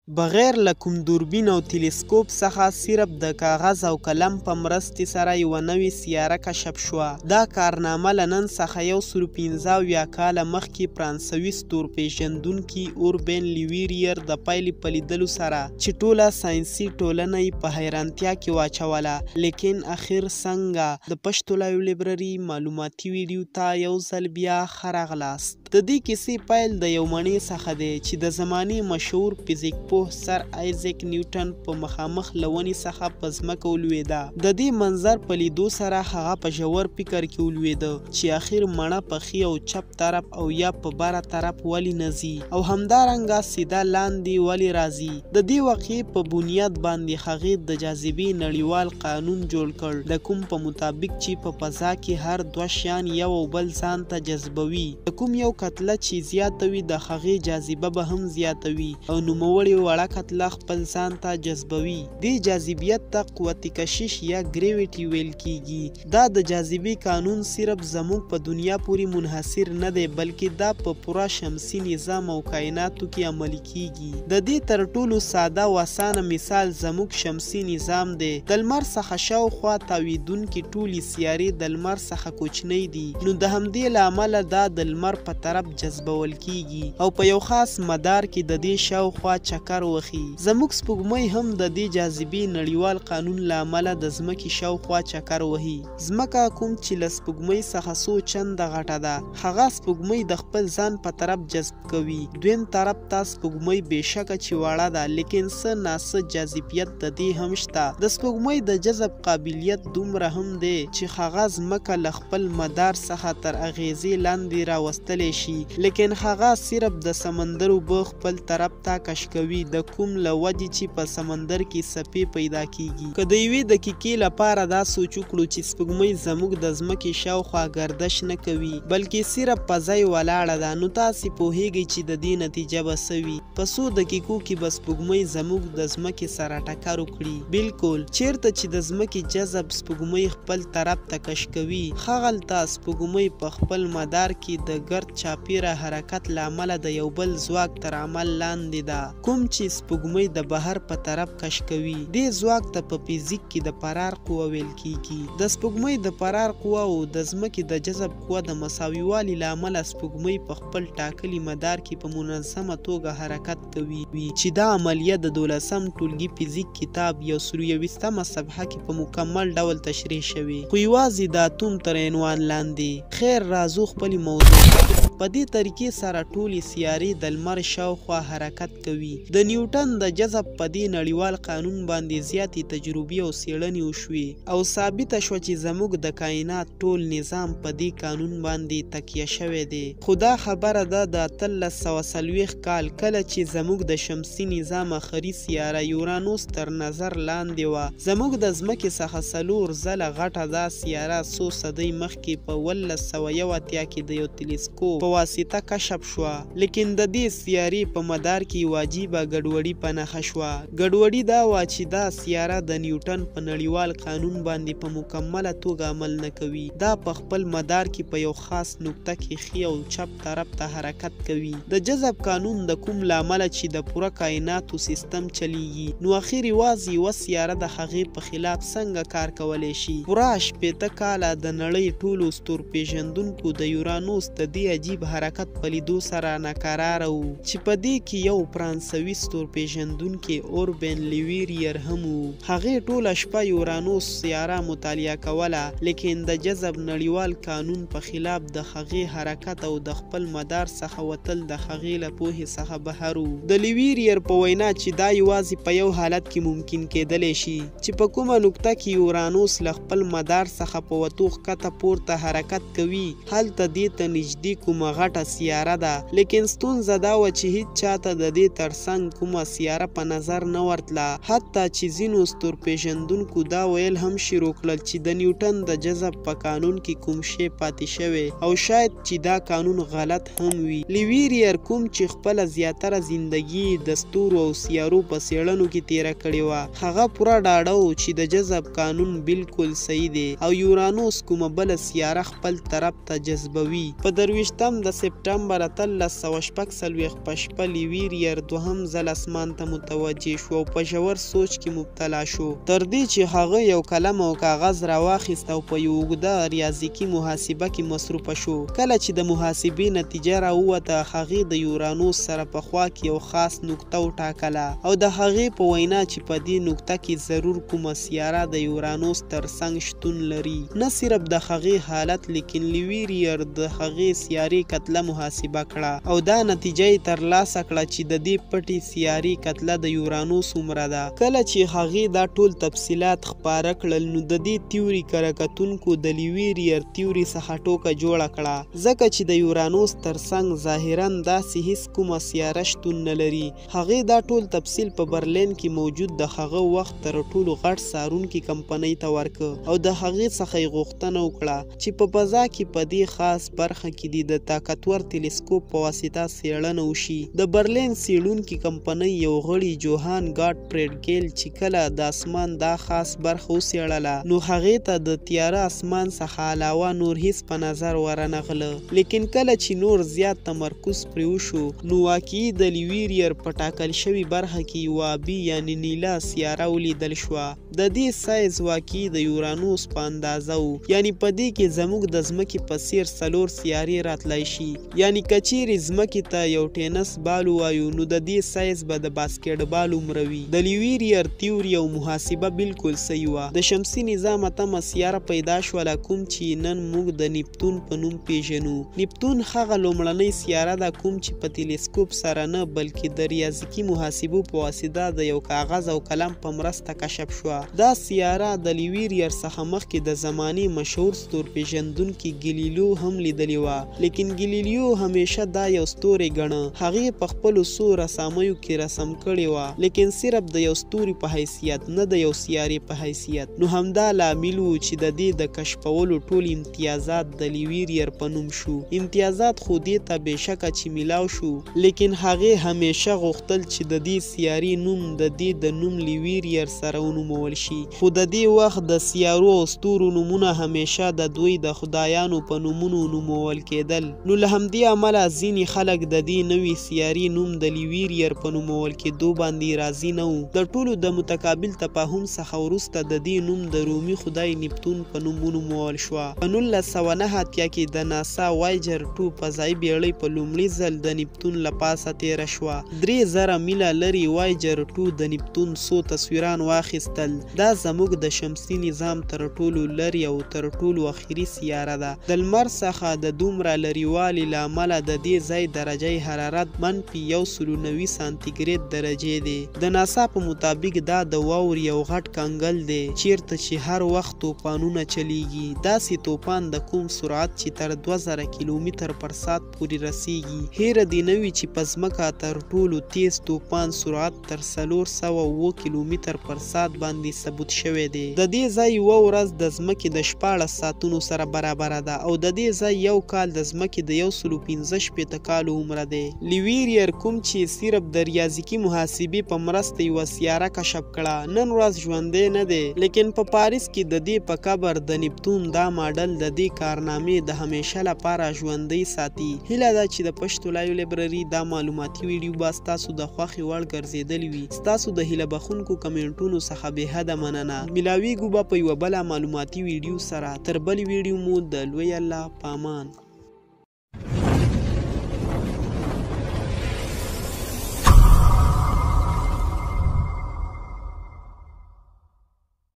بغیر له کوم دوربین او تلسکوپ څخه صرف د کاغذ او قلم په مرستې سره یوه نوې سیاره کشف شوه. دا کارنامه له نن څخه 115 کاله مخکې فرانسوي ستورپیژندونکي اوربین لیویریر د پایلې په لیدلو سره چې ټوله ساینسي ټولنه یې په حیرانتیا کې واچوله. لیکن اخر څنګه د پښتو لایو لایبرري معلوماتي ویډیو ته یو ځل بیا ښه راغلاست. د دې کیسې پیل د یو مڼې څخه دی چې د زمانې مشهور فزیک پوه سر آیزک نیوټن په مخامخ له ونې څخه په ځمکه ولوېده. د دې منظر په لیدو سره هغه په ژور فکر کې ولوېده چې اخر مڼه په ښي او چپ طرف او یا په بره طرف ولې نه ځي او همدارنګه سیده لاندې ولې راځي. د دې واقعې په بنیاد باندې هغې د جاذبې نړیوال قانون جوړ کړ، د کوم په مطابق چې په فضا کې هر دوه شیان یو او بل ځان ته جذبوي. د کوم یو کتله چې زیاته وي د هغې جاذبه به هم زیاته وي او نوموړې وړه کتله خپل ځان ته جذبوي. دې جاذبیت ته قوت کشش یا ګریویټي ویل کیږي. دا د جاذبې قانون صرف زموږ په دنیا پورې منحصر نه دی بلکې دا په پوره شمسي نظام او کائناتو کې عملي کیږي. د دې تر ټولو ساده او اسانه مثال زموږ شمسي نظام دی. د لمر څخه شاوخوا تاویدونکي ټولې سیارې د لمر څخه کوچنۍ دي، نو د همدې له امله دا د لمر په طرف جذبول کیږي او په یو خاص مدار کې د دې شاوخوا چکر وخی. زموږ سپوږمۍ هم د دې جاذبې نړیوال قانون له امله د ځمکې شاوخوا چکر وهي. ځمکه کوم چې له سپوږمۍ څخه څو چنده غټه ده، هغه سپوږمۍ د خپل ځان په طرف جذب کوي. دویم طرف ته سپوږمۍ بېشکه چې وړه ده لیکن څه ناڅه جاذبیت د دې هم شته. د سپوږمۍ د جذب قابلیت دومره هم دی چې هغه ځمکه له خپل مدار څخه تر اغیزې لاندې راوستلی شي، لیکن هغه صرف د سمندر اوبه خپل طرف ته کش کوي، د کوم له وجې چې په سمندر کې څپې پیدا کیږي. که د یوې دقیقې لپاره دا سوچ وکړو چې سپوږمۍ زموږ د ځمکې شاوخوا گردش نه کوي بلکې صرف په ځای ولاړه ده، نو تاسې پوهیږئ چې د دې نتیجه به څه وي. په څو دقیقو کې به سپوږمۍ زموږ د ځمکې سره ټکر وکړي. بالکل چیرته چې د ځمکې جذب سپوږمۍ خپل طرف ته کش کوي، هغلته سپوږمۍ په خپل مدار کې د ګرد چاپیره حرکت له امله د یو بل ځواک تر عمل لاندې ده، کوم چې سپوږمۍ د بهر په طرف کش کوي. دې ځواک ته په فزیک کې د فرار قوه ویل کیږي. د سپوږمۍ د فرار قوه او د ځمکې د جذب قوه د مساویوالي له امله سپوږمۍ په خپل ټاکلي مدار کې په منظمه توګه حرکت کوي چې دا عملیه د 12م ټولګي فزیک کتاب 123مه صفحه کې په مکمل ډول تشریح شوی، خو یوازې د اتوم تر عنوان لاندې. خیر راځو خپلې موضوع. په دې طریقې سره ټولې سیارې د لمر شاوخوا حرکت کوي. د نیوټن د جذب په دې نړیوال قانون باندې زیاتې تجربې او څېړنې وشوې او ثابته شوه چې زموږ د کائنات ټول نظام په دې قانون باندې تکیه شوی دی. خو دا خبره ده د 1840 کال کله چې زموږ د شمسي نظام اخري سیاره یورانوس تر نظر لاندې وه. زموږ د ځمکې څخه 4 ځله غټه دا سیاره څو صدۍ مخکې په 1980 کې د یو تلسکوپ په واسطه کشف شوه، لیکن د دې سیارې په مدار کې یوه عجیبه ګډوډي په نښه شوه. ګډوډي دا وه چې دا سیاره د نیوټن په نړیوال قانون باندې په مکمله توګه عمل نه کوي. دا په خپل مدار کې په یو خاص نقطه کې ښي او چپ طرف ته حرکت کوي. د جذب قانون د کوم له امله چې د پوره کائناتو سیستم چلیږي، نو اخر یوازې یوه سیاره د هغې په خلاف څنګه کار کولی شي. پوره 80 کاله د نړۍ ټولو ستورپیژندونکو د یورانوس د دې عجیب حرکت په لیدو سره ناکراره وو چې په دې کې یو فرانسوي ستورپیژندونکی اوربین لیویریر هم وو. هغې ټوله شپه یورانوس سیاره مطالعه کوله، لیکن د جذب نړیوال قانون په خلاف د هغې حرکت او د خپل مدار څخه وتل د هغې له پوهې څخه بهر وو. د لیویریر په وینا چې دا یوازې په یو حالت کې ممکن کیدلی شي چې په کومه نقطه کې یورانوس له خپل مدار څخه په وتو ښکته پورته حرکت کوي، هلته دې ته نږدې کومه غټه سیاره ده. لیکن ستونزه دا وه چې هیڅ چاته د دې ترڅنګ کومه سیاره په نظر نه ورتله. حتی چې ځینو ستورپیژندونکو دا ویل هم شروع کړل چې د نیوټن د جذب په قانون کې کوم شی پاتې شوی او شاید چې دا قانون غلط هم وي. لیویریر کوم چې خپله زیاتره زندګي د ستورو او سیارو په څېړنو کې تیره کړې وه، هغه پوره ډاډه و چې د جذب قانون بالکل صحیح دی او یورانوس کومه بله سیاره خپل طرف ته جذبوي. په 23م د سپټمبر 1846 په شپه لیویریر دوهم ځل اسمان ته متوجه شو او په ژور سوچ کې مبتلا شو، تر دې چې هغه یو قلم او کاغذ راواخیست او په یو اوږده ریاضیکي محاسبه کې مصروفه شو. کله چې د محاسبې نتیجه راووته، هغې د یورانوس سره په خوا کې یو خاص نقطه وټاکله او د هغې په وینا چې په دې نقطه کې ضرور کومه سیاره د یورانوس ترڅنګ شتون لري. نه صرف د هغې حالت، لیکن لیویریر د هغې سیارې کتله محاسبه کړه او دا نتیجه یې ترلاسه کړه چې د دې پټې سیارې کتله د یورانوس عمره ده. کله چې هغې دا ټول تفصیلات خپاره کړل، نو د دې تیوري کره کتونکو د لیویریر تیوري څخه ټوکه جوړه کړه، ځکه چې د یورانوس ترڅنګ ظاهرا داسې هیڅ کومه سیاره شتون نه لري. هغې دا ټول تفصیل په برلین کې موجود د هغه وخت تر ټولو غټ څارونکي کمپنۍ ته ورکړ او د هغې څخه یې غوښتنه وکړه چې په فضا کې په دې خاص برخه کې د طاقتور تلسکوپ په واسطه څېړنه وشي. د برلین څېړونکي کمپنۍ یو غړي جوهان ګاټفریډ ګیل چې کله د اسمان دا خاص برخه وڅېړله، نو هغې ته د تیاره اسمان څخه علاوه نور هیڅ په نظر ورنغله. لیکن کله چې نور زیات تمرکز پرې وشو، نو واقعي د لیویریر په ټاکل شوي برخه کې یوه آبي یعنې نیله سیاره ولیدل شوه. د دې سایز واقعي د یورانوس په اندازه و، یعنی په دې کې زموږ د ځمکې په څېر 4 سیارې راتلی شي. یعنی که چیرې ځمکې ته یو ټینس بال ووایو، نو د دې سایز به د باسکټ بال عمره وي. د لیویریر تیوري او محاسبه بالکل صحیح وه. د شمسي نظام اتمه سیاره پیدا شوله، کوم چې نن موږ د نیپتون په نوم پیژنو. نیپتون هغه لومړنۍ سیاره ده کوم چې په تلسکوپ سره نه، بلکې د ریاضیکي محاسبو په واسطه د یو کاغذ او قلم په مرسته کشف شوه. دا سیاره د لیویریر څخه مخکې د زمانې مشهور ستورپیژندونکي ګلیلیو هم لیدلې وه، لیکن ګلیلیو همیشه دا یو ستوری ګڼه. هغې په خپلو څو رسامیو کې رسم کړې وه، لیکن صرف د یو ستوري په حیثیت، نه د یو سیارې په حیثیت. نو همدا لامل و چې د دې د کشفولو ټول امتیازات د لیویریر په نوم شو. امتیازات خو دې ته بېشکه چې میلاو شو، لیکن هغې همیشه غوښتل چې د دې سیارې نوم د دې د نوم لیویریر سره ونومول شي. خو د دې وخت د سیارو او ستورو نومونه همیشه د دوی د خدایانو په نومونو نومول کېدل. نو له همدې امله ځینې خلک د دې نوې سیارې نوم د لیویریر په نومول کېدو باندې راضي نه وو. د ټولو د متقابل تفاهم څخه وروسته د دې نوم د رومي خدای نیپتون په نوم ونومول شوه. په 1909 کې د ناسا وایجر 2 فضایي بیړۍ په لومړي ځل د نیپتون له پاسه تېره شوه. 3000 میله لرې وایجر 2 د نیپتون څو تصویران واخیستل. دا زموږ د شمسي نظام تر ټولو لرې او تر ټولو اخري سیاره ده. د لمر څخه د دومره لرېوالي له امله د دې ځای درجه حرارت -190 سانتیګریډ درجې دی. د ناسا په مطابق دا د واورې یو غټ کنګل دی چیرته چې هر وخت توپانونه چلیږي. داسې توپان د کوم سرعت چې تر 2000 کیلومتر پر ساعت پورې رسیږي. هیره دې نه وي چې په ځمکه تر ټولو تیز توپان سرعت تر 407 کیلومتر پر ساعت باندې ثبوت شوی دی. د دې ځای یوه ورځ د ځمکې د 14 ساعتونو سره برابره ده او د دې ځای یو کال د ځمکې د 115 کالو عمره دی. لیویریر کوم چې صرف د ریاضیکي محاسبې په مرسته یوه سیاره کشف کړه، نن ورځ ژوندی نه دی، لیکن په پاریس کې د دې په قبر د نیپتون دا ماډل د دې کارنامې د همیشه لپاره ژوندی ساتي. هیله ده چې د پښتو لایو لایبرري دا معلوماتي ویډیو به ستاسو د خوښې وړ ګرځېدلی وي. ستاسو د هیله بخونکو کمنټونو څخه بېحده مننه. ملاویږو به په یوه بله معلوماتي ویډیو سره. تر بلې ویډیو مو د لوی الله په امان.